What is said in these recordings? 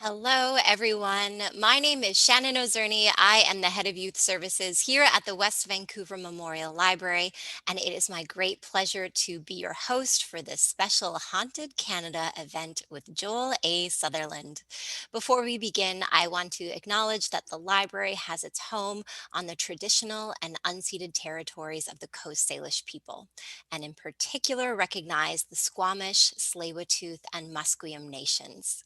Hello, everyone. My name is Shannon Ozerny. I am the head of youth services here at the West Vancouver Memorial Library, and it is my great pleasure to be your host for this special Haunted Canada event with Joel A. Sutherland. Before we begin, I want to acknowledge that the library has its home on the traditional and unceded territories of the Coast Salish people, and in particular recognize the Squamish, Tsleil-Waututh, and Musqueam nations.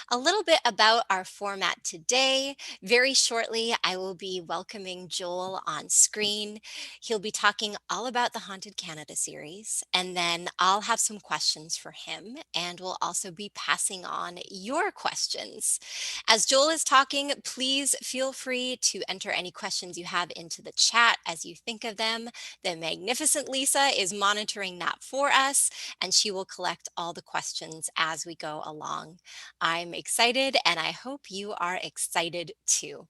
A little bit about our format today. Very shortly, I will be welcoming Joel on screen. He'll be talking all about the Haunted Canada series, and then I'll have some questions for him, and we'll also be passing on your questions. As Joel is talking, please feel free to enter any questions you have into the chat as you think of them. The magnificent Lisa is monitoring that for us, and she will collect all the questions as we go along. I'm excited, and I hope you are excited too.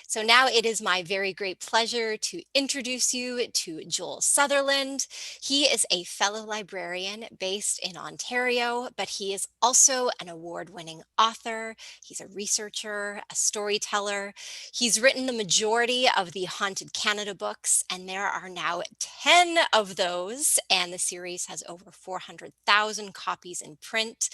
So now it is my very great pleasure to introduce you to Joel Sutherland. He is a fellow librarian based in Ontario, but he is also an award-winning author. He's a researcher, a storyteller. He's written the majority of the Haunted Canada books, and there are now 10 of those, and the series has over 400,000 copies in print.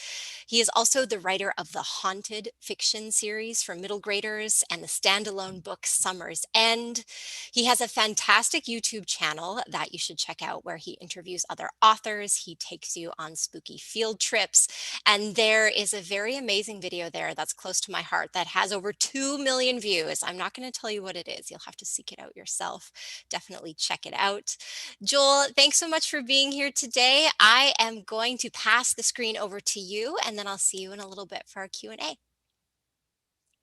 He is also the writer of the Haunted fiction series for middle graders and the standalone book Summer's End. He has a fantastic YouTube channel that you should check out where he interviews other authors. He takes you on spooky field trips. And there is a very amazing video there that's close to my heart that has over 2 million views. I'm not going to tell you what it is. You'll have to seek it out yourself. Definitely check it out. Joel, thanks so much for being here today. I am going to pass the screen over to you, and then I'll see you in a little bit for our Q&A.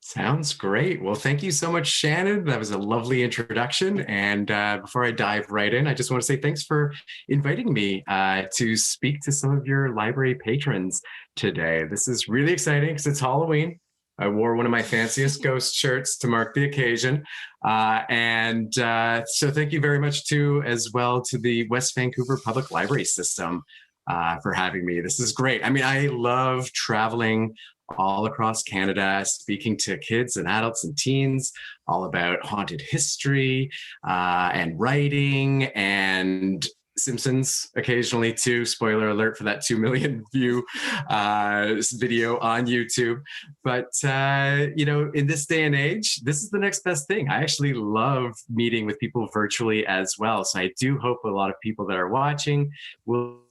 Sounds great. Well, thank you so much, Shannon. That was a lovely introduction. And before I dive right in, I just want to say thanks for inviting me to speak to some of your library patrons today. This is really exciting because it's Halloween. I wore one of my fanciest ghost shirts to mark the occasion. So thank you very much too, as well, to the West Vancouver Public Library System for having me. This is great. I mean, I love traveling all across Canada, speaking to kids and adults and teens all about haunted history and writing and Simpsons occasionally too. Spoiler alert for that 2 million view video on YouTube. But, in this day and age, this is the next best thing. I actually love meeting with people virtually as well. So I do hope a lot of people that are watching will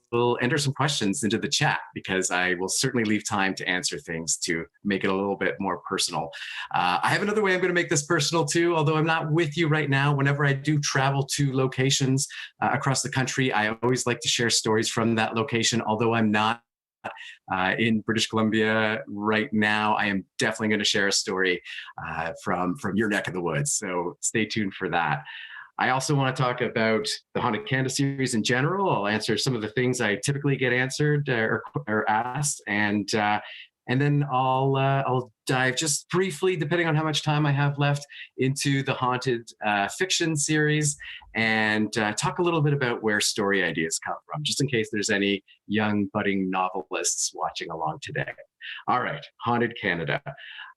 enter some questions into the chat, because I will certainly leave time to answer things to make it a little bit more personal. I have another way I'm going to make this personal too, although I'm not with you right now. Whenever I do travel to locations across the country, I always like to share stories from that location. Although I'm not in British Columbia right now, I am definitely going to share a story from your neck of the woods. So stay tuned for that. I also want to talk about the Haunted Canada series in general. I'll answer some of the things I typically get answered or asked, and then I'll dive just briefly, depending on how much time I have left, into the haunted fiction series, and talk a little bit about where story ideas come from, just in case there's any young budding novelists watching along today. All right, Haunted Canada.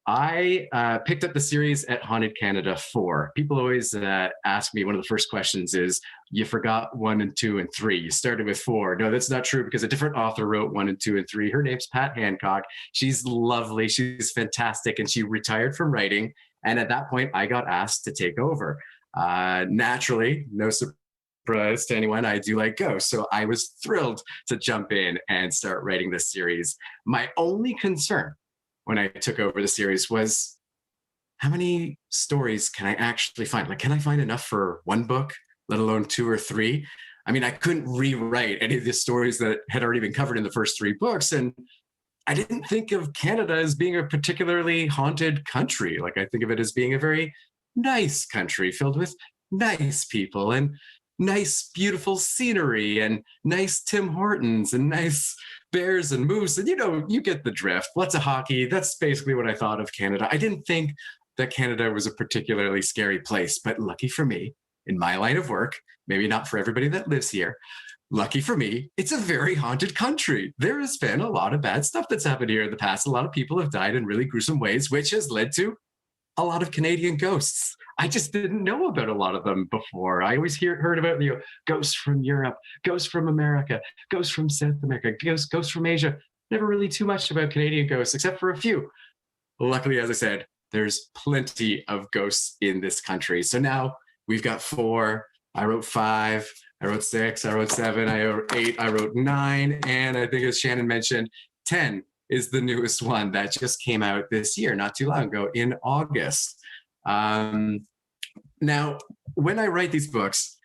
I picked up the series at Haunted Canada 4. People always ask me, one of the first questions is, you forgot 1 and 2 and 3. You started with 4. No, that's not true, because a different author wrote 1 and 2 and 3. Her name's Pat Hancock. She's lovely. She's fantastic. And she retired from writing. And at that point, I got asked to take over. Naturally, no surprise to anyone, I do like ghosts. So I was thrilled to jump in and start writing this series. My only concern when I took over the series was, how many stories can I actually find? Like, can I find enough for 1 book, let alone 2 or 3? I mean, I couldn't rewrite any of the stories that had already been covered in the first 3 books. And I didn't think of Canada as being a particularly haunted country. Like, I think of it as being a very nice country filled with nice people and nice, beautiful scenery and nice Tim Hortons and nice bears and moose. And, you get the drift. Lots of hockey. That's basically what I thought of Canada. I didn't think that Canada was a particularly scary place, but lucky for me, in my line of work, maybe not for everybody that lives here, lucky for me, it's a very haunted country. There has been a lot of bad stuff that's happened here in the past. A lot of people have died in really gruesome ways, which has led to a lot of Canadian ghosts. I just didn't know about a lot of them before. I always heard about ghosts from Europe, ghosts from America, ghosts from South America, ghosts from Asia. Never really too much about Canadian ghosts, except for a few. Luckily, as I said, there's plenty of ghosts in this country. So now we've got 4. I wrote 5. I wrote 6. I wrote 7. I wrote 8. I wrote 9. And I think, as Shannon mentioned, 10 is the newest one that just came out this year, not too long ago, in August. Now, when I write these books,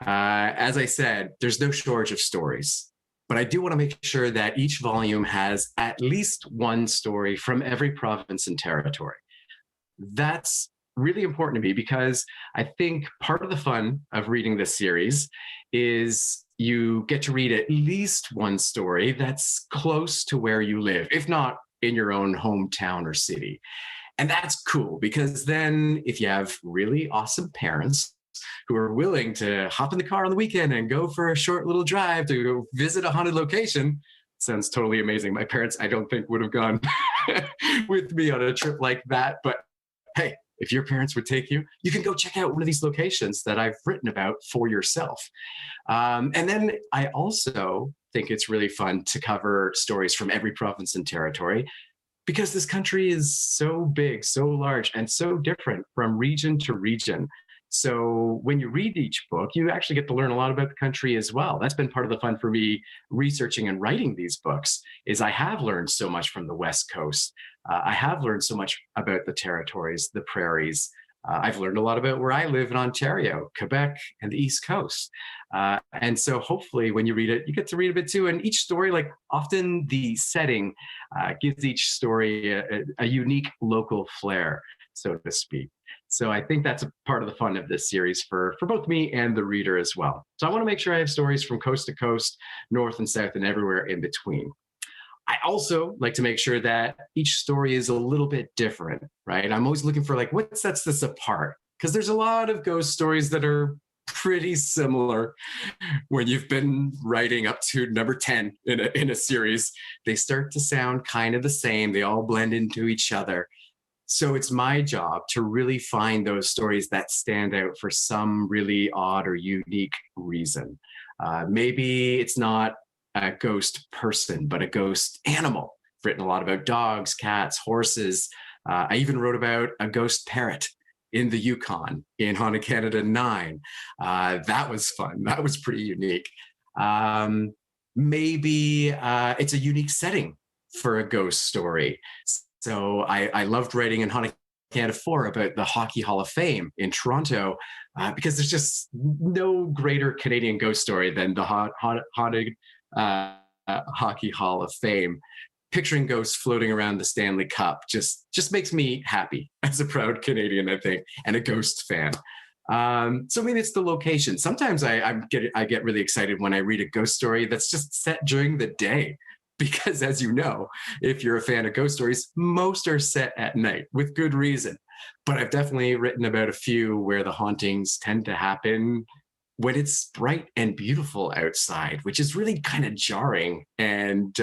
as I said, there's no shortage of stories. But I do want to make sure that each volume has at least one story from every province and territory. That's really important to me because I think part of the fun of reading this series is you get to read at least one story that's close to where you live, if not in your own hometown or city. And that's cool because then if you have really awesome parents who are willing to hop in the car on the weekend and go for a short little drive to go visit a haunted location, sounds totally amazing. My parents, I don't think, would have gone with me on a trip like that. But hey, if your parents would take you, you can go check out one of these locations that I've written about for yourself. And then I also think it's really fun to cover stories from every province and territory because this country is so big, so large, and so different from region to region. So when you read each book, you actually get to learn a lot about the country as well. That's been part of the fun for me researching and writing these books is I have learned so much from the West Coast. I have learned so much about the territories, the prairies. I've learned a lot about where I live in Ontario, Quebec, and the East Coast. And so hopefully when you read it, you get to read a bit too. And each story, like often the setting gives each story a unique local flair, so to speak. So I think that's a part of the fun of this series for both me and the reader as well. So I want to make sure I have stories from coast to coast, north and south, and everywhere in between. I also like to make sure that each story is a little bit different, right? I'm always looking for like, what sets this apart? Because there's a lot of ghost stories that are pretty similar. When you've been writing up to number 10 in a series, they start to sound kind of the same. They all blend into each other. So it's my job to really find those stories that stand out for some really odd or unique reason. Maybe it's not a ghost person, but a ghost animal. I've written a lot about dogs, cats, horses. I even wrote about a ghost parrot in the Yukon in Haunted Canada 9. That was fun. That was pretty unique. Maybe it's a unique setting for a ghost story. So I loved writing in Haunted Canada 4 about the Hockey Hall of Fame in Toronto because there's just no greater Canadian ghost story than the Haunted Hockey Hall of Fame. Picturing ghosts floating around the Stanley Cup just makes me happy as a proud Canadian, I think, and a ghost fan. So maybe it's the location. Sometimes I get really excited when I read a ghost story that's just set during the day. Because as you know, if you're a fan of ghost stories, most are set at night with good reason. But I've definitely written about a few where the hauntings tend to happen when it's bright and beautiful outside, which is really kind of jarring and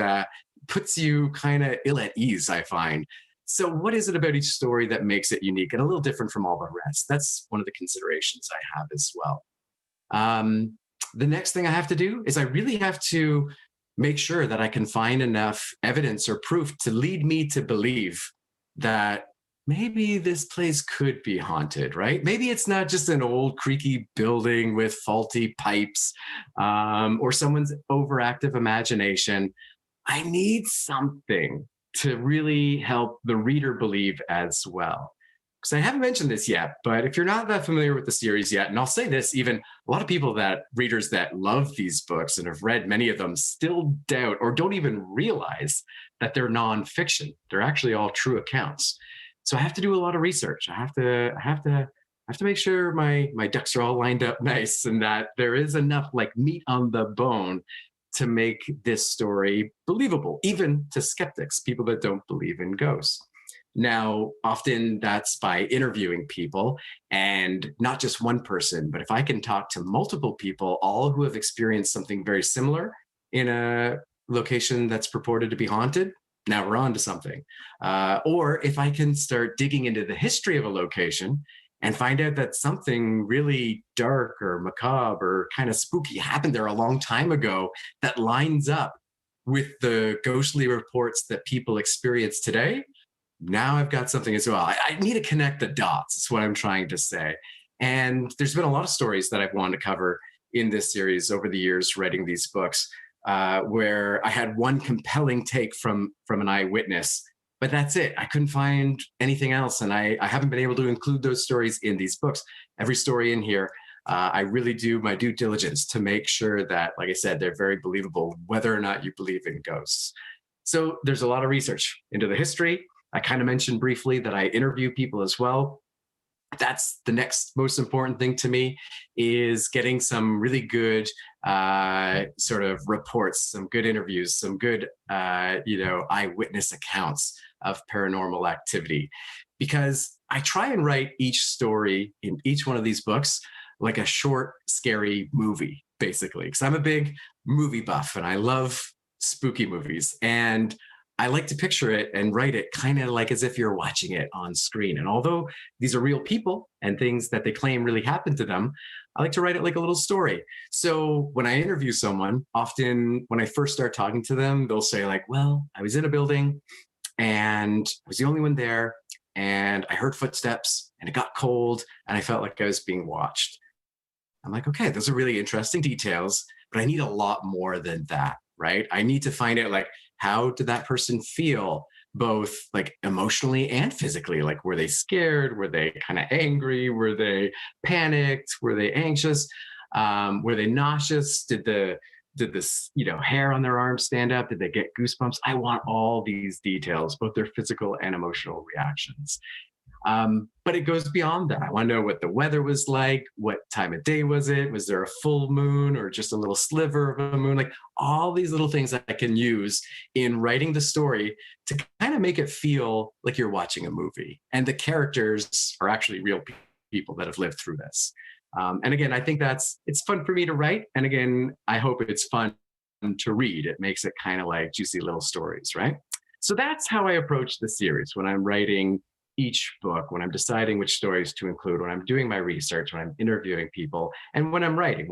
puts you kind of ill at ease, I find. So what is it about each story that makes it unique and a little different from all the rest? That's one of the considerations I have as well. The next thing I have to do is I really have to make sure that I can find enough evidence or proof to lead me to believe that maybe this place could be haunted, right? Maybe it's not just an old creaky building with faulty pipes or someone's overactive imagination. I need something to really help the reader believe as well. Because I haven't mentioned this yet, but if you're not that familiar with the series yet, and I'll say this, even a lot of people readers that love these books and have read many of them still doubt or don't even realize that they're nonfiction. They're actually all true accounts. So I have to do a lot of research. I have to make sure my ducks are all lined up nice and that there is enough like meat on the bone to make this story believable, even to skeptics, people that don't believe in ghosts. Now, often that's by interviewing people, and not just one person, but if I can talk to multiple people, all who have experienced something very similar in a location that's purported to be haunted, now we're on to something. Or if I can start digging into the history of a location and find out that something really dark or macabre or kind of spooky happened there a long time ago that lines up with the ghostly reports that people experience today, now I've got something as well. I need to connect the dots, is what I'm trying to say. And there's been a lot of stories that I've wanted to cover in this series over the years, writing these books, where I had one compelling take from an eyewitness, but that's it. I couldn't find anything else. And I haven't been able to include those stories in these books. Every story in here, I really do my due diligence to make sure that, like I said, they're very believable, whether or not you believe in ghosts. So there's a lot of research into the history. I kind of mentioned briefly that I interview people as well. That's the next most important thing to me, is getting some really good sort of reports, some good interviews, some good eyewitness accounts of paranormal activity, because I try and write each story in each one of these books like a short scary movie, basically, because I'm a big movie buff and I love spooky movies, and I like to picture it and write it kind of like as if you're watching it on screen. And although these are real people and things that they claim really happened to them, I like to write it like a little story. So when I interview someone, often when I first start talking to them, they'll say like, well, I was in a building and I was the only one there, and I heard footsteps and it got cold and I felt like I was being watched. I'm like, okay, those are really interesting details, but I need a lot more than that, right? I need to find out, like, how did that person feel, both like emotionally and physically? Like, were they scared? Were they kind of angry? Were they panicked? Were they anxious? Were they nauseous? Did this hair on their arm stand up? Did they get goosebumps? I want all these details, both their physical and emotional reactions. But it goes beyond that. I want to know what the weather was like. What time of day was it? Was there a full moon or just a little sliver of a moon? Like, all these little things that I can use in writing the story to kind of make it feel like you're watching a movie. And the characters are actually real people that have lived through this. And again, I think it's fun for me to write. And again, I hope it's fun to read. It makes it kind of like juicy little stories, right? So that's how I approach the series when I'm writing each book, when I'm deciding which stories to include, when I'm doing my research, when I'm interviewing people, and when I'm writing,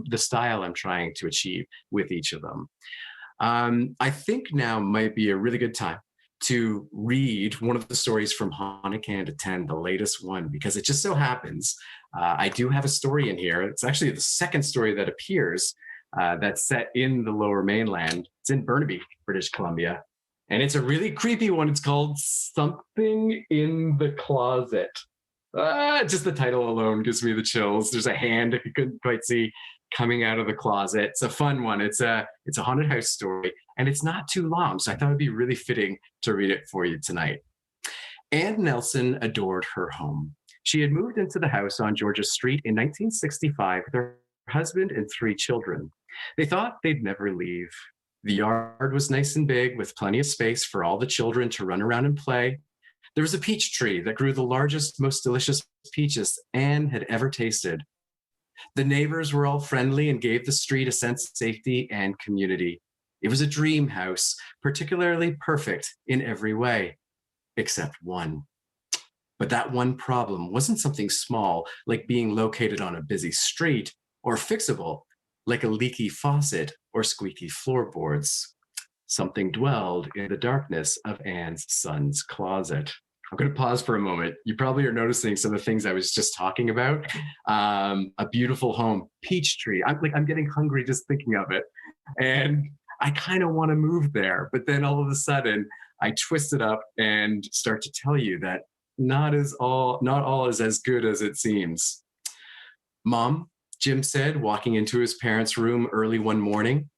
the style I'm trying to achieve with each of them. I think now might be a really good time to read one of the stories from Haunted Canada 10, the latest one, because it just so happens I do have a story in here. It's actually the second story that appears that's set in the Lower Mainland. It's in Burnaby, British Columbia. And it's a really creepy one. It's called Something in the Closet. Just the title alone gives me the chills. There's a hand, if you couldn't quite see, coming out of the closet. It's a fun one. It's a haunted house story, and it's not too long. So I thought it'd be really fitting to read it for you tonight. Anne Nelson adored her home. She had moved into the house on Georgia Street in 1965 with her husband and 3 children. They thought they'd never leave. The yard was nice and big, with plenty of space for all the children to run around and play. There was a peach tree that grew the largest, most delicious peaches Anne had ever tasted. The neighbors were all friendly and gave the street a sense of safety and community. It was a dream house, particularly perfect in every way, except one. But that one problem wasn't something small, like being located on a busy street, or fixable, like a leaky faucet or squeaky floorboards. Something dwelled in the darkness of Anne's son's closet. I'm going to pause for a moment. You probably are noticing some of the things I was just talking about. A beautiful home, peach tree. I'm getting hungry just thinking of it. And I kind of want to move there. But then all of a sudden, I twist it up and start to tell you that not all is as good as it seems. Mom, Jim said, walking into his parents' room early one morning,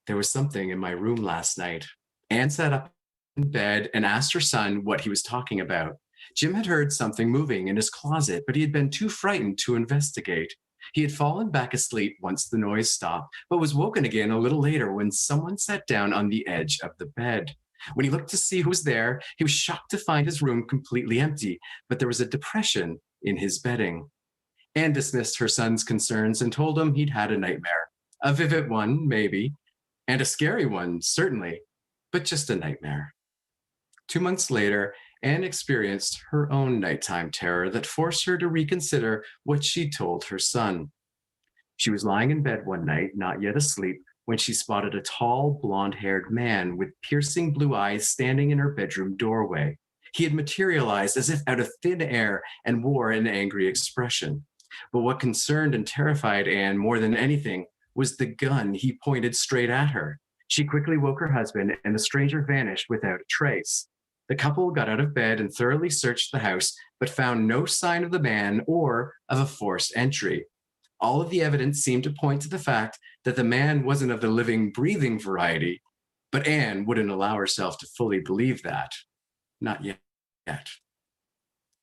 there was something in my room last night. Anne sat up in bed and asked her son what he was talking about. Jim had heard something moving in his closet, but he had been too frightened to investigate. He had fallen back asleep once the noise stopped, but was woken again a little later when someone sat down on the edge of the bed. When he looked to see who was there, he was shocked to find his room completely empty, but there was a depression in his bedding. Anne dismissed her son's concerns and told him he'd had a nightmare. A vivid one, maybe, and a scary one, certainly, but just a nightmare. 2 months later, Anne experienced her own nighttime terror that forced her to reconsider what she told her son. She was lying in bed one night, not yet asleep, when she spotted a tall, blonde haired man with piercing blue eyes standing in her bedroom doorway. He had materialized as if out of thin air and wore an angry expression. But what concerned and terrified Anne more than anything was the gun he pointed straight at her. She quickly woke her husband, and the stranger vanished without a trace. The couple got out of bed and thoroughly searched the house, but found no sign of the man or of a forced entry. All of the evidence seemed to point to the fact that the man wasn't of the living, breathing variety, but Anne wouldn't allow herself to fully believe that. Not yet.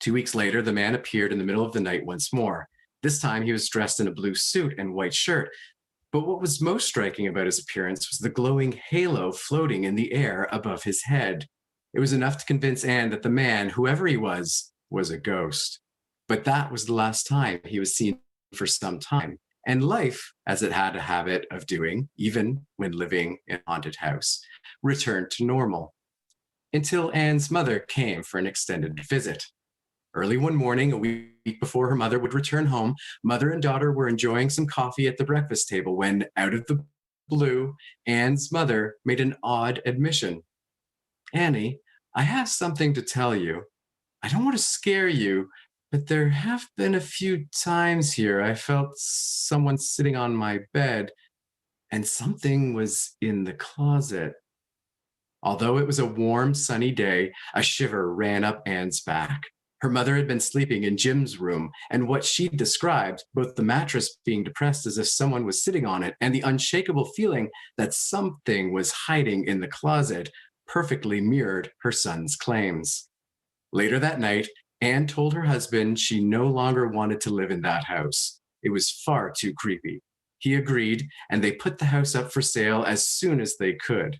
2 weeks later, the man appeared in the middle of the night once more. This time he was dressed in a blue suit and white shirt. But what was most striking about his appearance was the glowing halo floating in the air above his head. It was enough to convince Anne that the man, whoever he was a ghost. But that was the last time he was seen for some time. And life, as it had a habit of doing, even when living in a haunted house, returned to normal. Until Anne's mother came for an extended visit. Early one morning, a week before her mother would return home, mother and daughter were enjoying some coffee at the breakfast table when, out of the blue, Anne's mother made an odd admission. Annie, I have something to tell you. I don't want to scare you, but there have been a few times here I felt someone sitting on my bed, and something was in the closet. Although it was a warm, sunny day, a shiver ran up Anne's back. Her mother had been sleeping in Jim's room, and what she described, both the mattress being depressed as if someone was sitting on it, and the unshakable feeling that something was hiding in the closet, perfectly mirrored her son's claims. Later that night, Anne told her husband she no longer wanted to live in that house. It was far too creepy. He agreed, and they put the house up for sale as soon as they could.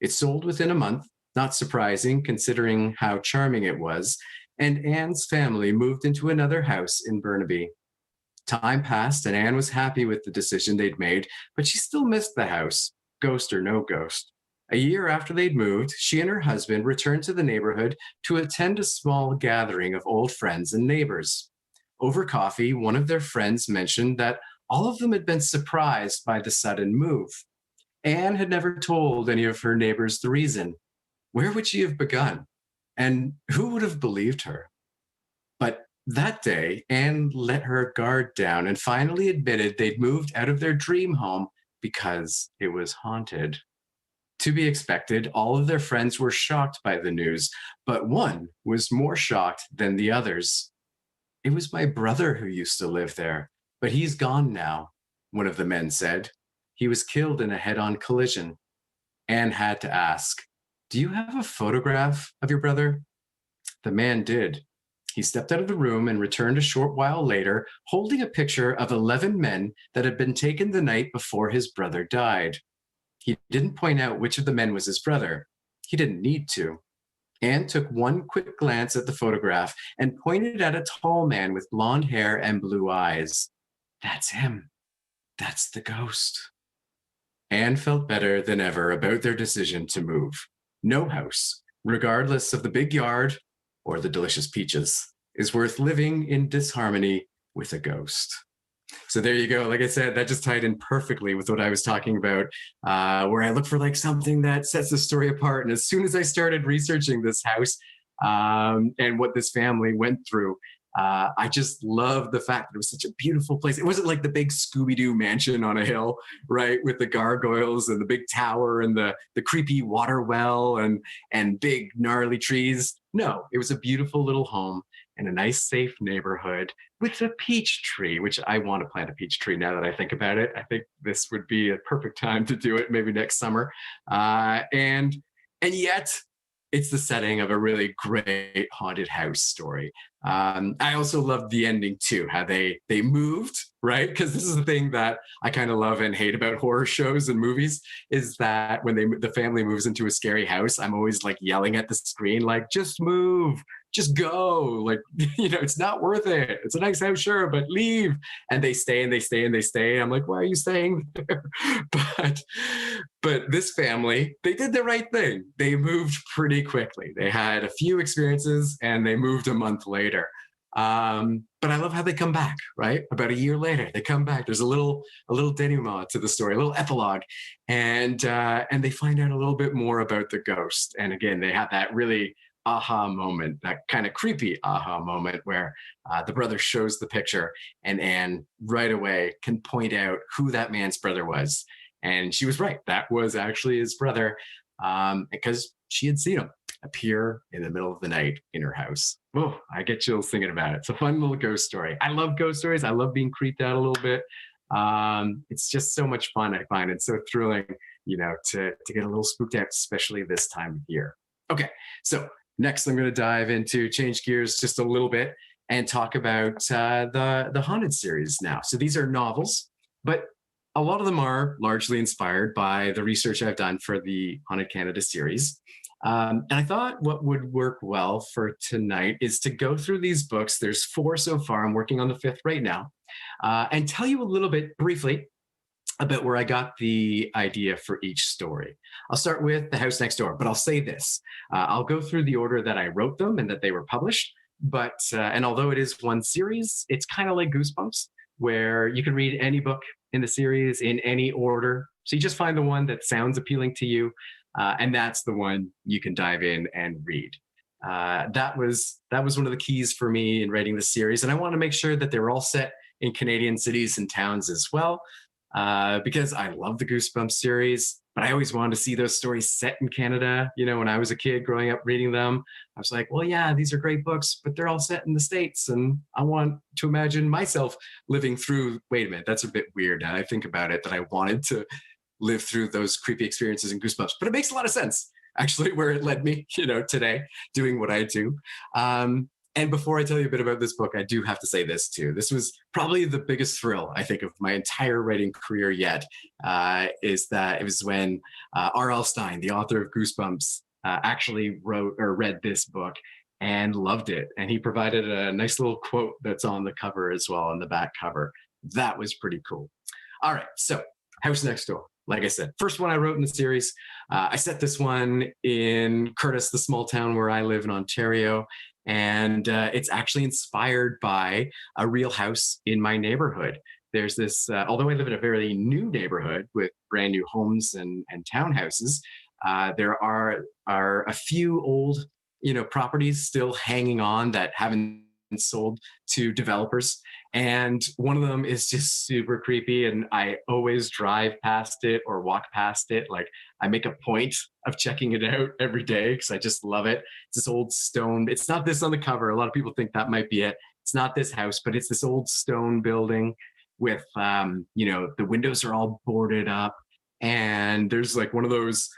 It sold within a month, not surprising considering how charming it was, and Anne's family moved into another house in Burnaby. Time passed, and Anne was happy with the decision they'd made, but she still missed the house, ghost or no ghost. A year after they'd moved, she and her husband returned to the neighborhood to attend a small gathering of old friends and neighbors. Over coffee, one of their friends mentioned that all of them had been surprised by the sudden move. Anne had never told any of her neighbors the reason. Where would she have begun? And who would have believed her? But that day, Anne let her guard down and finally admitted they'd moved out of their dream home because it was haunted. To be expected, all of their friends were shocked by the news, but one was more shocked than the others. It was my brother who used to live there, but he's gone now, one of the men said. He was killed in a head-on collision. Anne had to ask, "Do you have a photograph of your brother?" The man did. He stepped out of the room and returned a short while later, holding a picture of 11 men that had been taken the night before his brother died. He didn't point out which of the men was his brother. He didn't need to. Anne took one quick glance at the photograph and pointed at a tall man with blonde hair and blue eyes. That's him. That's the ghost. Anne felt better than ever about their decision to move. No house, regardless of the big yard or the delicious peaches, is worth living in disharmony with a ghost. So there you go. Like I said, that just tied in perfectly with what I was talking about, where I look for like something that sets the story apart. And as soon as I started researching this house and what this family went through, I just loved the fact that it was such a beautiful place. It wasn't like the big Scooby-Doo mansion on a hill, right, with the gargoyles and the big tower and the creepy water well and big gnarly trees. No, it was a beautiful little home in a nice, safe neighborhood with a peach tree, which I want to plant a peach tree now that I think about it. I think this would be a perfect time to do it, maybe next summer. And yet, it's the setting of a really great haunted house story. I also loved the ending too, how they moved, right? Because this is the thing that I kind of love and hate about horror shows and movies is that when the family moves into a scary house, I'm always like yelling at the screen, like, just move, just go. Like, it's not worth it. It's a nice house, sure, but leave. And they stay and they stay and they stay. I'm like, why are you staying there? but but this family, they did the right thing. They moved pretty quickly. They had a few experiences and they moved a month later. But I love how they come back, right? About a year later, they come back. There's a little denouement to the story, a little epilogue, and they find out a little bit more about the ghost. And again, they have that really aha moment, that kind of creepy aha moment where the brother shows the picture, and Anne right away can point out who that man's brother was. And she was right. That was actually his brother, because she had seen him appear in the middle of the night in her house. Oh, I get chills thinking about it. It's a fun little ghost story. I love ghost stories. I love being creeped out a little bit. It's just so much fun. I find it so thrilling, to get a little spooked out, especially this time of year. Okay, so next I'm going to dive into change gears just a little bit and talk about the haunted series now. So these are novels, but a lot of them are largely inspired by the research I've done for the Haunted Canada series. And I thought what would work well for tonight is to go through these books. There's 4 so far. I'm working on the 5th right now, and tell you a little bit briefly about where I got the idea for each story. I'll start with The House Next Door, but I'll say this. I'll go through the order that I wrote them and that they were published. But, and although it is one series, it's kind of like Goosebumps, where you can read any book in the series in any order. So you just find the one that sounds appealing to you, and that's the one you can dive in and read. That was one of the keys for me in writing the series, and I want to make sure that they were all set in Canadian cities and towns as well, because I love the Goosebumps series, but I always wanted to see those stories set in Canada. When I was a kid growing up reading them, I was like, well, yeah, these are great books, but they're all set in the States. And I want to imagine myself living through, wait a minute, that's a bit weird. Now I think about it, that I wanted to live through those creepy experiences in Goosebumps, but it makes a lot of sense, actually, where it led me, today, doing what I do. And before I tell you a bit about this book, I do have to say this too. This was probably the biggest thrill, I think, of my entire writing career yet, is that it was when R.L. Stine, the author of Goosebumps, actually wrote or read this book and loved it. And he provided a nice little quote that's on the cover as well, on the back cover. That was pretty cool. All right, so House Next Door. Like I said, first one I wrote in the series. I set this one in Curtis, the small town where I live in Ontario. And it's actually inspired by a real house in my neighborhood. There's this, although I live in a very new neighborhood with brand new homes and townhouses, there are a few old, properties still hanging on that haven't been sold to developers. And one of them is just super creepy. And I always drive past it or walk past it. Like, I make a point of checking it out every day because I just love it. It's this old stone. It's not this on the cover. A lot of people think that might be it. It's not this house, but it's this old stone building with, the windows are all boarded up. And there's like one of those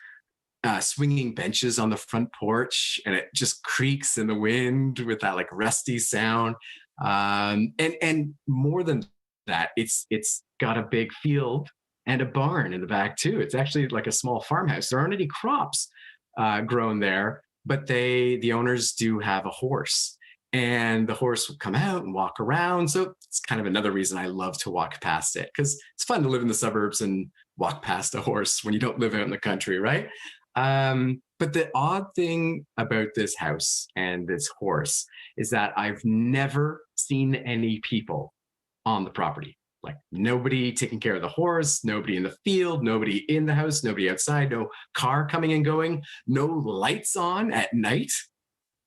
swinging benches on the front porch, and it just creaks in the wind with that like rusty sound. And more than that, it's got a big field and a barn in the back too. It's actually like a small farmhouse. There aren't any crops grown there, but the owners do have a horse, and the horse would come out and walk around. So it's kind of another reason I love to walk past it, because it's fun to live in the suburbs and walk past a horse when you don't live out in the country, right? But the odd thing about this house and this horse is that I've never seen any people on the property. Like, nobody taking care of the horse, nobody in the field, nobody in the house, nobody outside, no car coming and going, no lights on at night.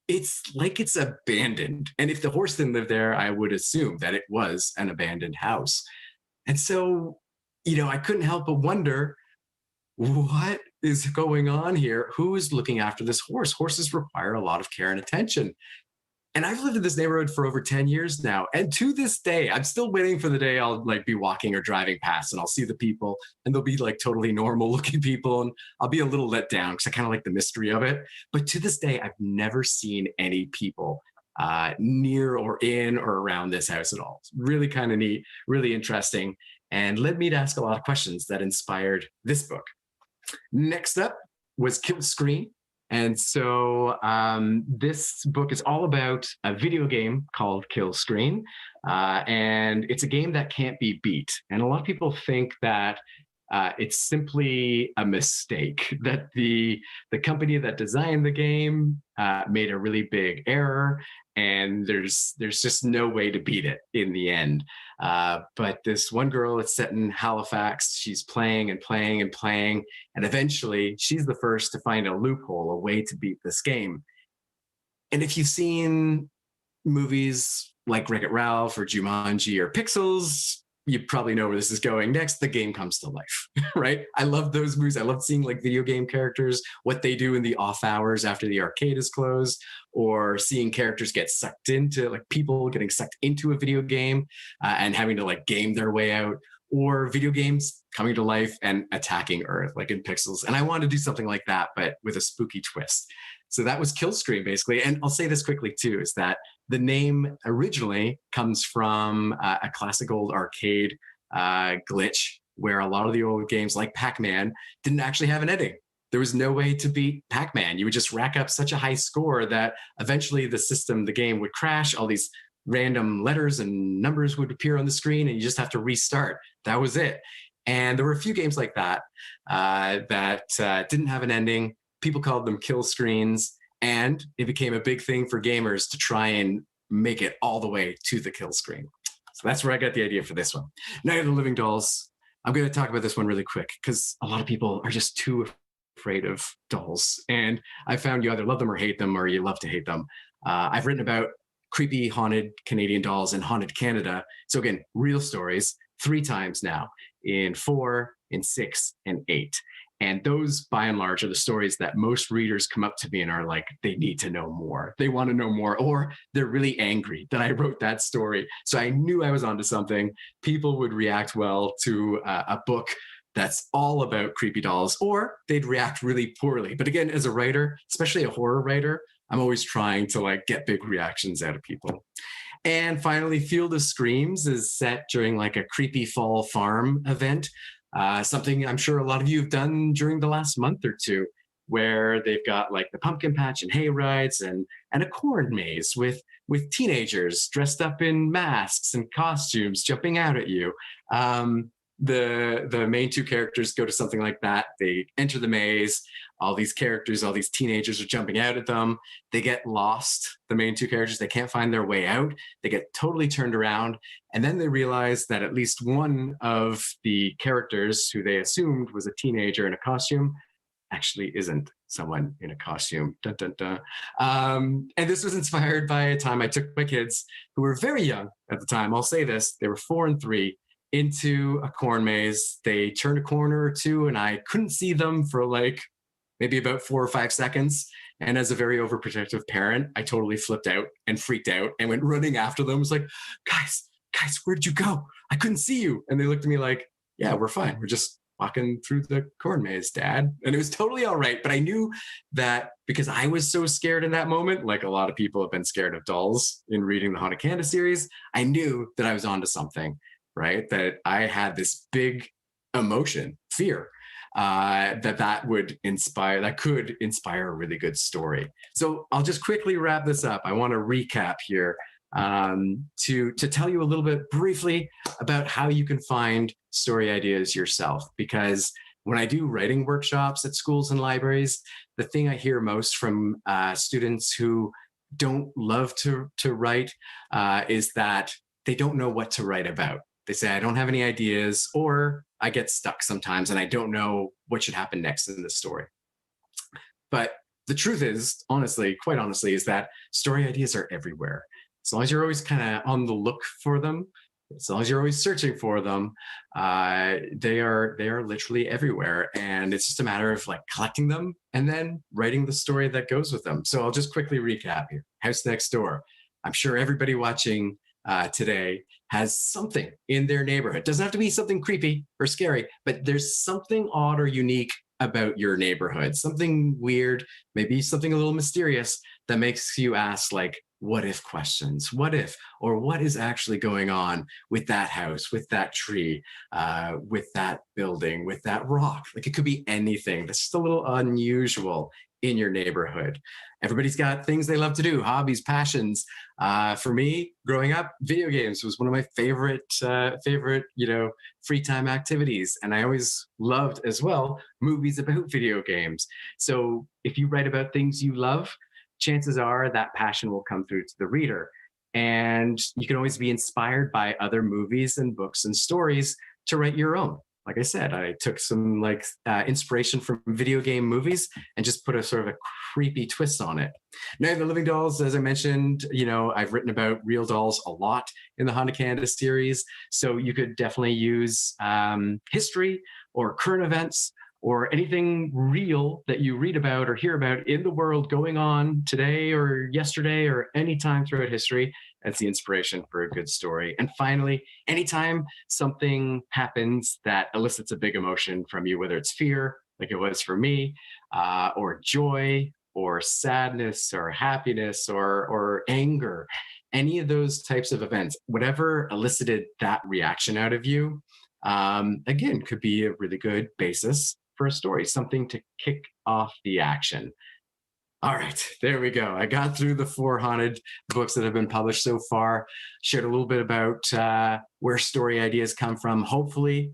It's like it's abandoned. And if the horse didn't live there, I would assume that it was an abandoned house. And so, I couldn't help but wonder, what is going on here? Who is looking after this horse? Horses require a lot of care and attention. And I've lived in this neighborhood for over 10 years now. And to this day, I'm still waiting for the day I'll like be walking or driving past and I'll see the people, and they'll be like totally normal looking people. And I'll be a little let down because I kind of like the mystery of it. But to this day, I've never seen any people near or in or around this house at all. It's really kind of neat, really interesting, and led me to ask a lot of questions that inspired this book. Next up was Kill Screen. And so this book is all about a video game called Kill Screen. And it's a game that can't be beat. And a lot of people think that it's simply a mistake, that the company that designed the game made a really big error, and there's just no way to beat it in the end. But this one girl, it's set in Halifax. She's playing and playing and playing, and eventually she's the first to find a loophole, a way to beat this game. And if you've seen movies like Wreck-It Ralph or Jumanji or Pixels, you probably know where this is going next. The game comes to life, right? I love those movies. I love seeing like video game characters, what they do in the off hours after the arcade is closed, or seeing characters get sucked into, like people getting sucked into a video game and having to like game their way out, or video games coming to life and attacking Earth, like in Pixels. And I want to do something like that, but with a spooky twist. So that was Kill Screen, basically. And I'll say this quickly, too, is that the name originally comes from a classic old arcade glitch where a lot of the old games like Pac-Man didn't actually have an ending. There was no way to beat Pac-Man. You would just rack up such a high score that eventually the game would crash. All these random letters and numbers would appear on the screen, and you just have to restart. That was it. And there were a few games like that that didn't have an ending. People called them kill screens, and it became a big thing for gamers to try and make it all the way to the kill screen. So that's where I got the idea for this one. Night of the Living Dolls. I'm going to talk about this one really quick because a lot of people are just too afraid of dolls. And I found you either love them or hate them, or you love to hate them. I've written about creepy haunted Canadian dolls in Haunted Canada. So again, real stories 3 times now, in 4, in 6, and 8. And those, by and large, are the stories that most readers come up to me and are like, they need to know more. They want to know more, or they're really angry that I wrote that story. So I knew I was onto something. People would react well to a book that's all about creepy dolls, or they'd react really poorly. But again, as a writer, especially a horror writer, I'm always trying to like get big reactions out of people. And finally, Field of Screams is set during like a creepy fall farm event. Something I'm sure a lot of you have done during the last month or two, where they've got like the pumpkin patch and hay rides and a corn maze with teenagers dressed up in masks and costumes jumping out at you. The main 2 characters go to something like that. They enter the maze. All these characters, all these teenagers are jumping out at them. They get lost. The main 2 characters, they can't find their way out. They get totally turned around. And then they realize that at least one of the characters who they assumed was a teenager in a costume actually isn't someone in a costume. Dun, dun, dun. And this was inspired by a time I took my kids, who were very young at the time. I'll say this, they were 4 and 3, into a corn maze. They turned a corner or 2 and I couldn't see them for like maybe about 4 or 5 seconds. And as a very overprotective parent, I totally flipped out and freaked out and went running after them. I was like, guys, where'd you go? I couldn't see you. And they looked at me like, yeah, we're fine. We're just walking through the corn maze, Dad. And it was totally all right. But I knew that because I was so scared in that moment, like a lot of people have been scared of dolls in reading the Haunted Canada series, I knew that I was onto something, right? That I had this big emotion, fear, that could inspire a really good story. So I'll just quickly wrap this up. I want to recap here to tell you a little bit briefly about how you can find story ideas yourself. Because when I do writing workshops at schools and libraries, the thing I hear most from students who don't love to write is that they don't know what to write about. They say, I don't have any ideas, or I get stuck sometimes and I don't know what should happen next in the story. But the truth is, quite honestly, is that story ideas are everywhere. As long as you're always kind of on the look for them, as long as you're always searching for them, they are literally everywhere. And it's just a matter of like collecting them and then writing the story that goes with them. So I'll just quickly recap here. House Next Door. I'm sure everybody watching today has something in their neighborhood. It doesn't have to be something creepy or scary, but there's something odd or unique about your neighborhood, something weird, maybe something a little mysterious that makes you ask, like, what if questions. What if, or what is actually going on with that house, with that tree, with that building, with that rock? Like it could be anything that's just a little unusual in your neighborhood. Everybody's got things they love to do, hobbies, passions. For me, growing up, video games was one of my favorite, free time activities, and I always loved as well movies about video games. So if you write about things you love, chances are that passion will come through to the reader. And you can always be inspired by other movies and books and stories to write your own. Like I said, I took some inspiration from video game movies and just put a sort of a creepy twist on it. Night of the Living Dolls, as I mentioned, I've written about real dolls a lot in the Haunted Canada series. So you could definitely use history or current events or anything real that you read about or hear about in the world going on today or yesterday or any time throughout history. That's the inspiration for a good story. And finally, anytime something happens that elicits a big emotion from you, whether it's fear, like it was for me, or joy, or sadness, or happiness, or anger, any of those types of events, whatever elicited that reaction out of you, again, could be a really good basis for a story, something to kick off the action. All right, there we go. I got through the 4 haunted books that have been published so far, shared a little bit about where story ideas come from. Hopefully,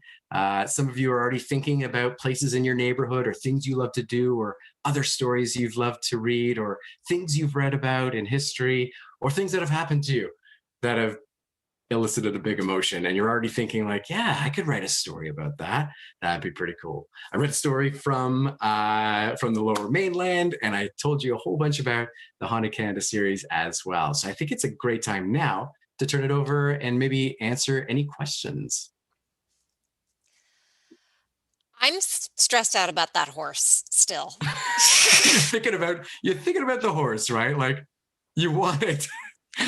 some of you are already thinking about places in your neighborhood or things you love to do or other stories you've loved to read or things you've read about in history or things that have happened to you that have elicited a big emotion, and you're already thinking like, yeah, I could write a story about that. That'd be pretty cool. I read a story from the Lower Mainland, and I told you a whole bunch about the Haunted Canada series as well. So I think it's a great time now to turn it over and maybe answer any questions. I'm stressed out about that horse still. you're thinking about the horse, right? Like you want it.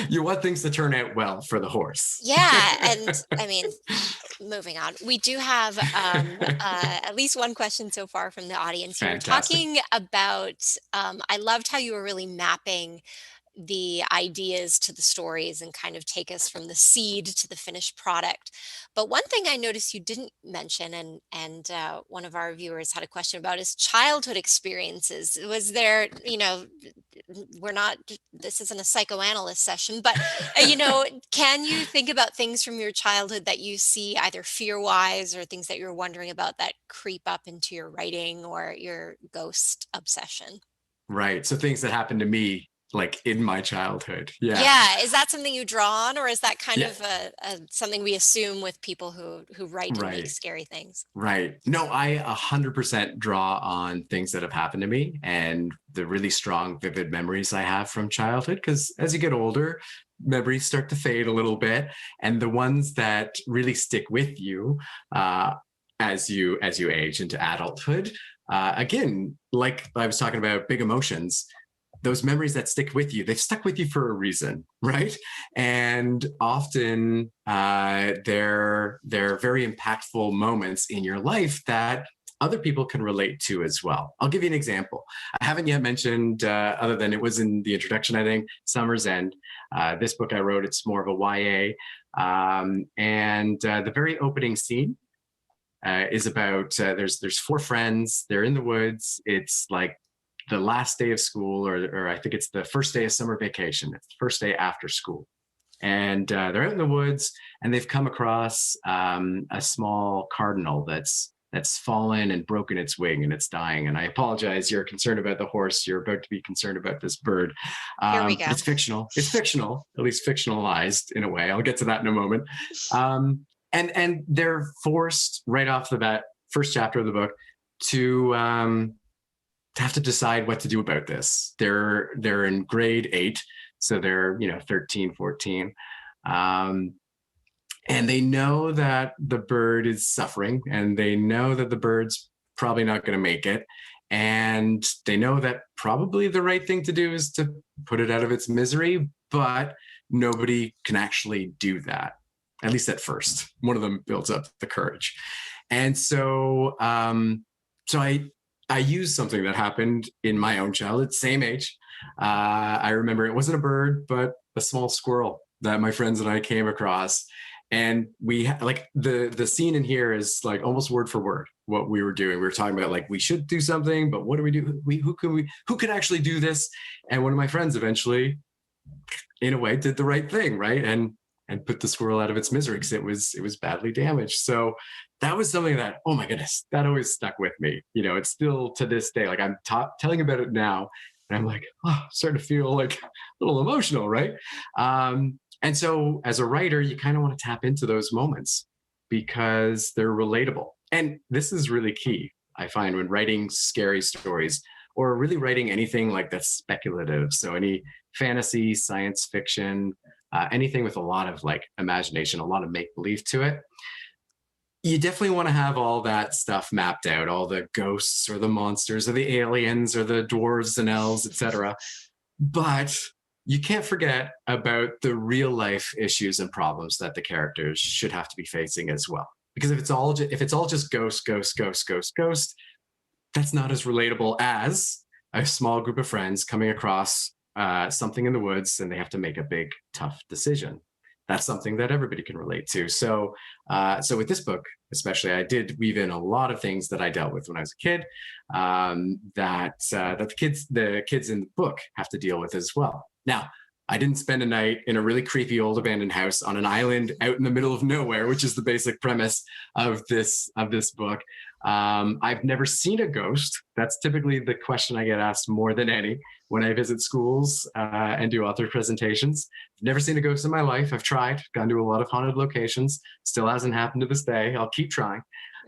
You want things to turn out well for the horse. Yeah, and I mean, moving on. We do have at least one question so far from the audience. You were Fantastic. talking about, I loved how you were really mapping the ideas to the stories and kind of take us from the seed to the finished product. But one thing I noticed you didn't mention, and one of our viewers had a question about, is childhood experiences. Was there, we're not, this isn't a psychoanalyst session, but can you think about things from your childhood that you see either fear-wise or things that you're wondering about that creep up into your writing or your ghost obsession? Right. So things that happened to me like in my childhood. Yeah. Yeah, is that something you draw on, or is that kind Yeah. of a something we assume with people who write and make Right. scary things? Right. No, I 100% draw on things that have happened to me and the really strong, vivid memories I have from childhood. Because as you get older, memories start to fade a little bit, and the ones that really stick with you as you age into adulthood, again, like I was talking about, big emotions. Those memories that stick with you, they've stuck with you for a reason, right? And often they're very impactful moments in your life that other people can relate to as well. I'll give you an example. I haven't yet mentioned, other than it was in the introduction, I think, Summer's End. This book I wrote, it's more of a YA. And the very opening scene is about, there's 4 friends, they're in the woods. It's like the last day of school, or I think it's the first day of summer vacation. It's the first day after school. And they're out in the woods, and they've come across a small cardinal that's fallen and broken its wing, and it's dying. And I apologize, you're concerned about the horse. You're about to be concerned about this bird. Here we go. It's fictional. It's fictional, at least fictionalized in a way. I'll get to that in a moment. And they're forced right off the bat, first chapter of the book, to have to decide what to do about this. They're in grade 8, so they're 13, 14, and they know that the bird is suffering, and they know that the bird's probably not going to make it, and they know that probably the right thing to do is to put it out of its misery, but nobody can actually do that, at least at first. One of them builds up the courage, and so I I used something that happened in my own childhood, same age. I remember it wasn't a bird, but a small squirrel that my friends and I came across. And we like the scene in here is like almost word for word what we were doing. We were talking about like we should do something, but what do we do? Who can actually do this? And one of my friends eventually, in a way, did the right thing, right? And put the squirrel out of its misery because it was badly damaged. So that was something that, oh my goodness, that always stuck with me. You know, it's still to this day, like I'm telling about it now, and I'm like, oh, starting to feel like a little emotional, right? And so as a writer, you kind of want to tap into those moments because they're relatable. And this is really key, I find, when writing scary stories or really writing anything like that's speculative. So any fantasy, science fiction, anything with a lot of like imagination, a lot of make believe to it. You definitely want to have all that stuff mapped out, all the ghosts or the monsters or the aliens or the dwarves and elves, etc. But you can't forget about the real life issues and problems that the characters should have to be facing as well. Because if it's all just ghost, ghost, ghost, ghost, ghost, that's not as relatable as a small group of friends coming across something in the woods and they have to make a big, tough decision. That's something that everybody can relate to. So with this book, especially, I did weave in a lot of things that I dealt with when I was a kid that the kids in the book have to deal with as well. Now, I didn't spend a night in a really creepy old abandoned house on an island out in the middle of nowhere, which is the basic premise of this book. I've never seen a ghost. That's typically the question I get asked more than any when I visit schools and do author presentations. I've never seen a ghost in my life. I've tried, gone to a lot of haunted locations. Still hasn't happened to this day. I'll keep trying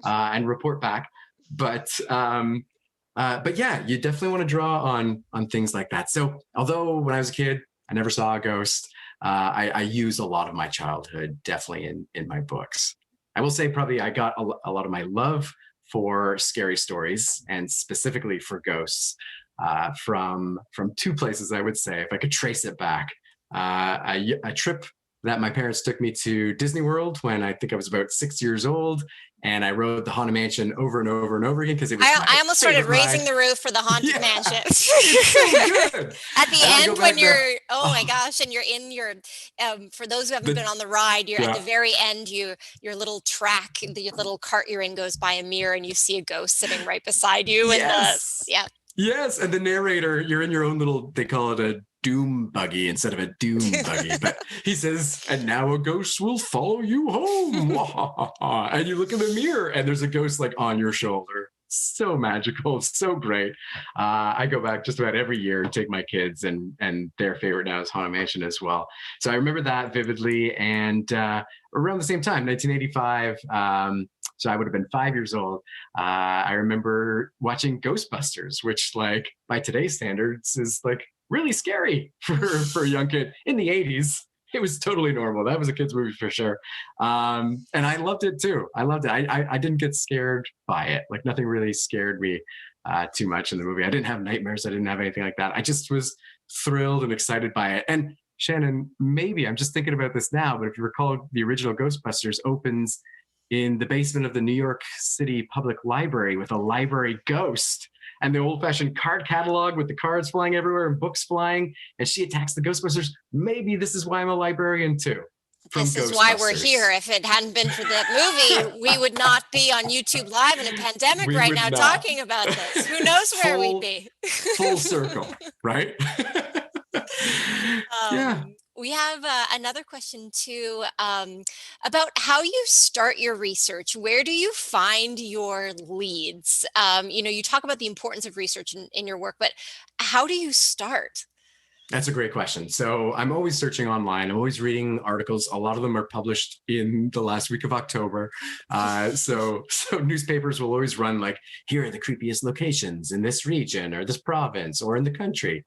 and report back. But yeah, you definitely want to draw on things like that. So although when I was a kid, I never saw a ghost, I use a lot of my childhood definitely in my books. I will say probably I got a lot of my love for scary stories and specifically for ghosts from two places, I would say, if I could trace it back. A trip that my parents took me to Disney World when I think I was about 6 years old, and I rode the Haunted Mansion over and over and over again because it was I almost started raising ride. the roof for the Haunted Yeah, Mansion. it's so good. At the And I end, go when back there. you're, oh my Oh, gosh, and you're in your, for those who haven't been the on the ride, you're at the yeah. very end, your little track, your little cart you're in goes by a mirror and you see a ghost sitting right beside you. And Yes. yeah. Yes. And the narrator, you're in your own little, they call it a doom buggy instead of a doom buggy. But he says, and now a ghost will follow you home. And you look in the mirror and there's a ghost like on your shoulder. So magical, so great. I go back just about every year and take my kids, and their favorite now is Haunted Mansion as well. So I remember that vividly. And around the same time, 1985, so I would have been 5 years old. I remember watching Ghostbusters, which, like, by today's standards, is like really scary for a young kid. In the 80s, it was totally normal. That was a kid's movie for sure. And I loved it too. I loved it. I didn't get scared by it. Like nothing really scared me too much in the movie. I didn't have nightmares. I didn't have anything like that. I just was thrilled and excited by it. And Shannon, maybe I'm just thinking about this now, but if you recall, the original Ghostbusters opens in the basement of the New York City Public Library with a library ghost and the old-fashioned card catalog with the cards flying everywhere and books flying, and she attacks the Ghostbusters. Maybe this is why I'm a librarian too. This is why we're here. If it hadn't been for that movie, we would not be on YouTube Live in a pandemic We right would now not. talking about this. Who knows where we'd be? Full circle, right? Yeah. We have another question too about how you start your research. Where do you find your leads? You talk about the importance of research in your work, but how do you start? That's a great question. So I'm always searching online. I'm always reading articles. A lot of them are published in the last week of October. So newspapers will always run like, here are the creepiest locations in this region or this province or in the country.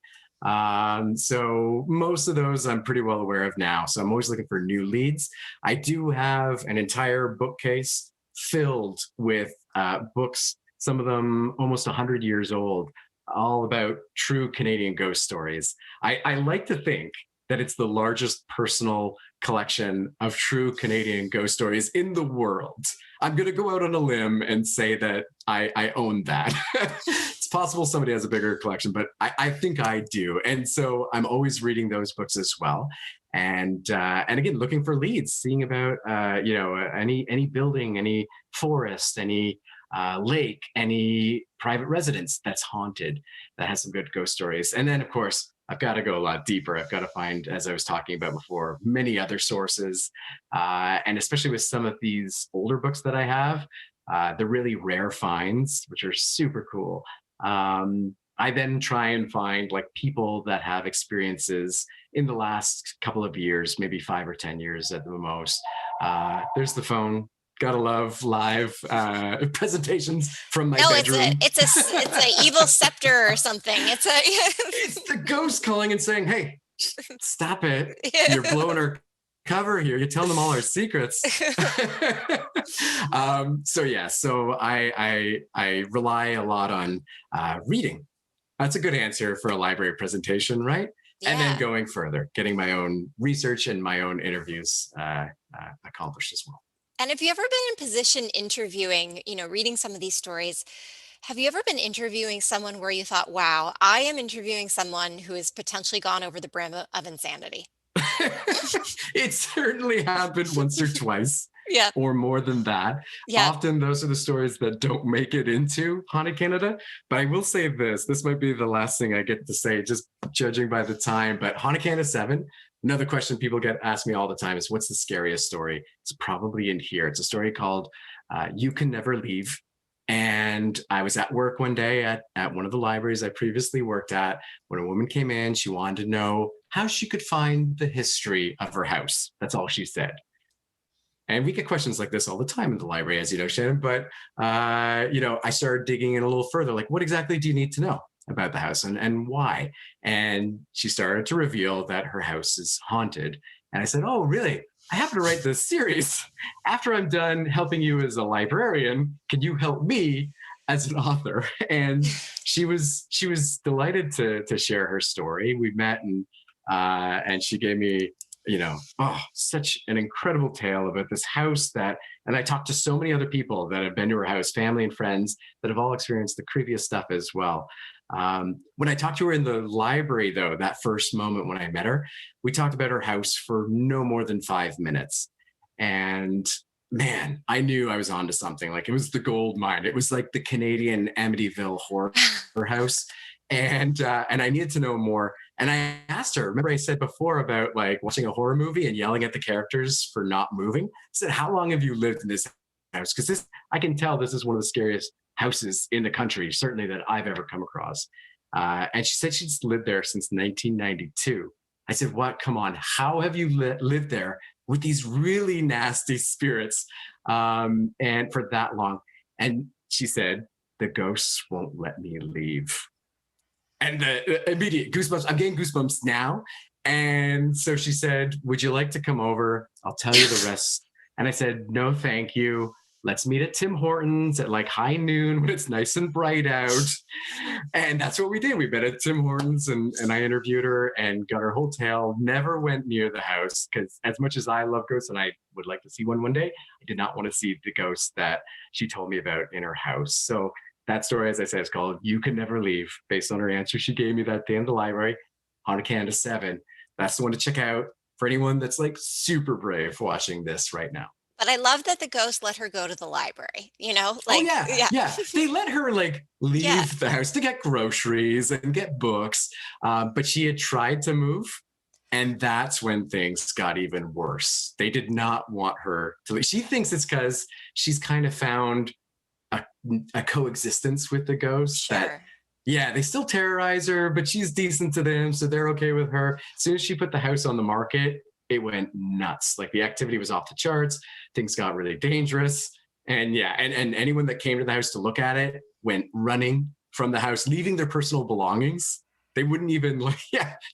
So most of those I'm pretty well aware of now. So I'm always looking for new leads. I do have an entire bookcase filled with books, some of them almost 100 years old, all about true Canadian ghost stories. I like to think that it's the largest personal collection of true Canadian ghost stories in the world. I'm going to go out on a limb and say that I own that. It's possible somebody has a bigger collection, but I think I do. And so I'm always reading those books as well. And again, looking for leads, seeing about any building, any forest, any lake, any private residence that's haunted, that has some good ghost stories. And then, of course, I've got to go a lot deeper. I've got to find, as I was talking about before, many other sources. And especially with some of these older books that I have, the really rare finds, which are super cool. I then try and find like people that have experiences in the last couple of years, maybe 5 or 10 years at the most. There's the phone. Gotta love live presentations from my No, bedroom. it's a evil scepter or something. It's the ghost calling and saying, "Hey, stop it! You're blowing our cover here. You're telling them all our secrets." So I rely a lot on reading. That's a good answer for a library presentation, right? And then Yeah. going further, getting my own research and my own interviews accomplished as well. And have you ever been in position interviewing, reading some of these stories? Have you ever been interviewing someone where you thought, wow, I am interviewing someone who has potentially gone over the brim of insanity? It certainly happened once or twice, Yeah. or more than that. Yeah. Often those are the stories that don't make it into Haunted Canada. But I will say this might be the last thing I get to say, just judging by the time. But Haunted Canada 7, another question people get asked me all the time is, what's the scariest story? It's probably in here. It's a story called You Can Never Leave. And I was at work one day at one of the libraries I previously worked at when a woman came in. She wanted to know how she could find the history of her house. That's all she said. And we get questions like this all the time in the library, as you know, Shannon. But, I started digging in a little further. Like, what exactly do you need to know about the house and why? And she started to reveal that her house is haunted. And I said, oh, really? I happen to write this series. After I'm done helping you as a librarian, can you help me as an author? And she was delighted to share her story. We met and she gave me, such an incredible tale about this house and I talked to so many other people that have been to her house, family and friends that have all experienced the creepiest stuff as well. When I talked to her in the library, though, that first moment when I met her, we talked about her house for no more than 5 minutes. And man, I knew I was onto something. Like, it was the gold mine. It was like the Canadian Amityville horror house. And I needed to know more. And I asked her, remember I said before about like watching a horror movie and yelling at the characters for not moving? I said, how long have you lived in this house? Because I can tell this is one of the scariest houses in the country, certainly that I've ever come across. And she said she's lived there since 1992. I said, what? Come on. How have you lived there with these really nasty spirits and for that long? And she said, the ghosts won't let me leave. And the immediate goosebumps, I'm getting goosebumps now. And so she said, would you like to come over? I'll tell you the rest. And I said, no, thank you. Let's meet at Tim Hortons at like high noon when it's nice and bright out. And that's what we did. We met at Tim Hortons and I interviewed her and got her whole tale. Never went near the house because as much as I love ghosts and I would like to see one day, I did not want to see the ghosts that she told me about in her house. So that story, as I said, is called You Can Never Leave, based on her answer she gave me that day in the library, Haunted Canada 7. That's the one to check out for anyone that's like super brave watching this right now. But I love that the ghost let her go to the library, Oh like, yeah, yeah. yeah. They let her like leave Yeah. the house to get groceries and get books, but she had tried to move, and that's when things got even worse. They did not want her to leave. She thinks it's because she's kind of found a coexistence with the ghosts that Sure. yeah, they still terrorize her, but she's decent to them, so they're okay with her. As soon as she put the house on the market, it went nuts. Like the activity was off the charts. Things got really dangerous. And yeah, and anyone that came to the house to look at it went running from the house, leaving their personal belongings. They wouldn't even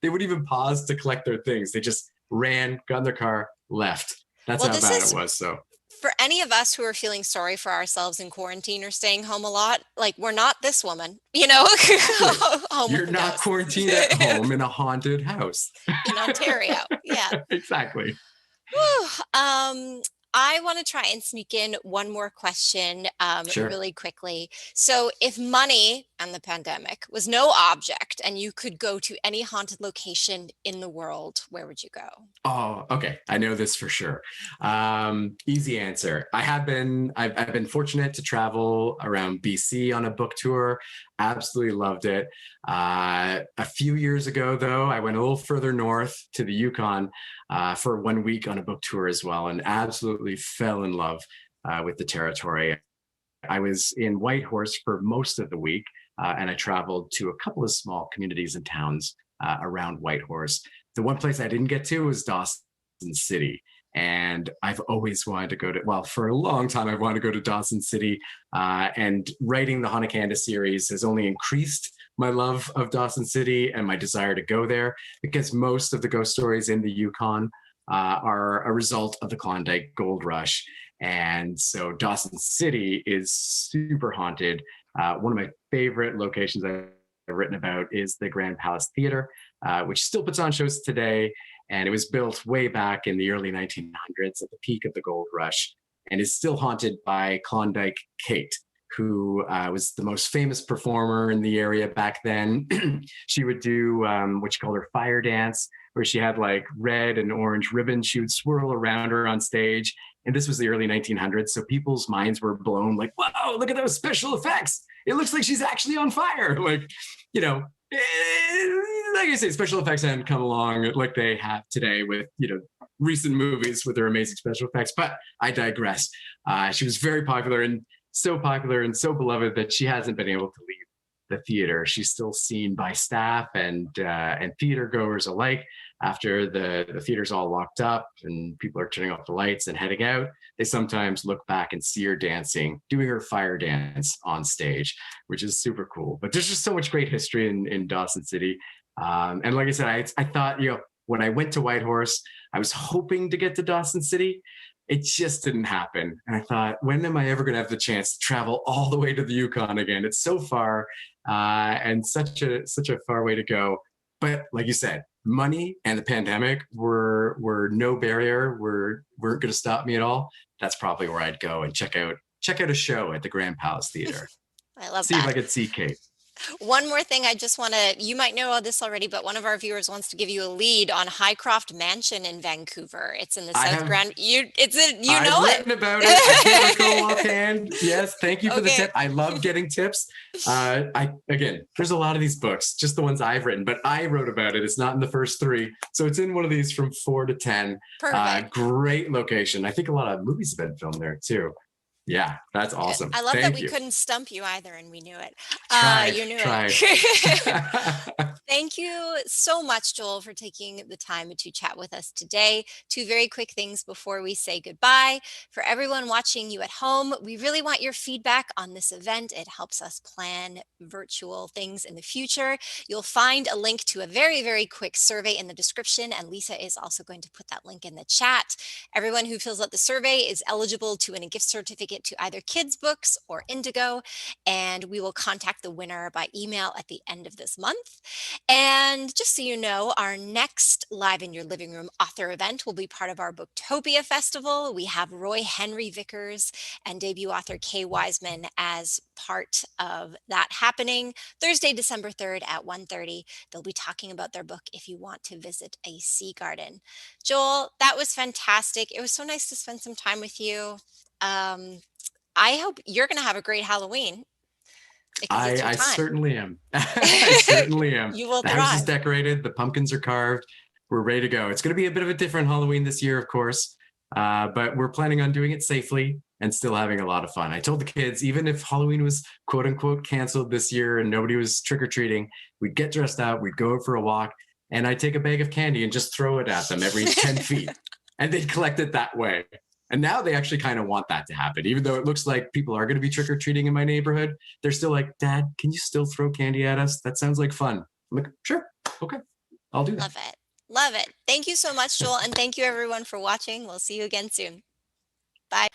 they wouldn't even pause to collect their things. They just ran, got in their car, left. That's Well, how this bad is it was. So for any of us who are feeling sorry for ourselves in quarantine or staying home a lot, like we're not this woman, Exactly. home with You're the not ghosts quarantined at home in a haunted house. in Ontario. Yeah. Exactly. Whew. I want to try and sneak in one more question Sure. really quickly. So, if money and the pandemic was no object and you could go to any haunted location in the world, where would you go? Oh, okay. I know this for sure. Easy answer. I've been fortunate to travel around BC on a book tour. Absolutely loved it. A few years ago, though, I went a little further north to the Yukon for 1 week on a book tour as well, and absolutely fell in love with the territory. I was in Whitehorse for most of the week, and I traveled to a couple of small communities and towns around Whitehorse. The one place I didn't get to was Dawson City. And I've always wanted to go to, well, for a long time, I've wanted to go to Dawson City. And writing the Hanakanda series has only increased my love of Dawson City and my desire to go there, because most of the ghost stories in the Yukon are a result of the Klondike Gold Rush. And so Dawson City is super haunted. One of my favorite locations I've written about is the Grand Palace Theater, which still puts on shows today. And it was built way back in the early 1900s at the peak of the gold rush, and is still haunted by Klondike Kate, who was the most famous performer in the area back then. She would do what she called her fire dance, where she had like red and orange ribbons she would swirl around her on stage. And this was the early 1900s. So people's minds were blown like, whoa, look at those special effects. It looks like she's actually on fire. Like, you know, like I say, special effects hadn't come along like they have today with, recent movies with their amazing special effects. But I digress. She was very popular and so beloved that she hasn't been able to leave the theater. She's still seen by staff and theater goers alike. After the theater's all locked up and people are turning off the lights and heading out, they sometimes look back and see her dancing, doing her fire dance on stage, which is super cool. But there's just so much great history in Dawson City. And like I said, I thought, when I went to Whitehorse, I was hoping to get to Dawson City. It just didn't happen. And I thought, when am I ever going to have the chance to travel all the way to the Yukon again? It's so far and such a far way to go. But like you said, money and the pandemic were no barrier. Weren't going to stop me at all. That's probably where I'd go and check out a show at the Grand Palace Theater. I love See if that. I could see Kate. One more thing I just want to, you might know all this already, but one of our viewers wants to give you a lead on Highcroft Mansion in Vancouver. It's in the I South have Grand. I've Know written it. about it. I can't recall offhand. Yes, thank you for the Okay. tip. I love getting tips. Again, there's a lot of these books, just the ones I've written, but I wrote about it. It's not in the first 3, so it's in one of these from 4 to 10. Perfect. Great location. I think a lot of movies have been filmed there too. Yeah, that's Good. awesome. I love that Thank we you. couldn't stump you either, and we knew it. Tried, You knew tried. it. Thank you so much, Joel, for taking the time to chat with us today. 2 very quick things before we say goodbye. For everyone watching you at home, we really want your feedback on this event. It helps us plan virtual things in the future. You'll find a link to a very, very quick survey in the description, and Lisa is also going to put that link in the chat. Everyone who fills out the survey is eligible to win a gift certificate to either Kids Books or Indigo, and we will contact the winner by email at the end of this month. And just so you know, our next Live in Your Living Room author event will be part of our Booktopia Festival. We have Roy Henry Vickers and debut author Kay Wiseman as part of that happening Thursday, December 3rd at 1:30. They'll be talking about their book, If You Want to Visit a Sea Garden. Joel, that was fantastic. It was so nice to spend some time with you. I hope you're going to have a great Halloween because it's your I time. certainly am. I certainly am. You will The house is thrive. decorated. The pumpkins are carved. We're ready to go. It's going to be a bit of a different Halloween this year, of course, but we're planning on doing it safely and still having a lot of fun. I told the kids, even if Halloween was quote unquote canceled this year and nobody was trick or treating, we'd get dressed up, we'd go for a walk, and I'd take a bag of candy and just throw it at them every 10 feet. And they'd collect it that way. And now they actually kind of want that to happen. Even though it looks like people are going to be trick or treating in my neighborhood, they're still like, Dad, can you still throw candy at us? That sounds like fun. I'm like, sure. Okay. I'll do that. Love it. Love it. Thank you so much, Joel. And thank you everyone for watching. We'll see you again soon. Bye.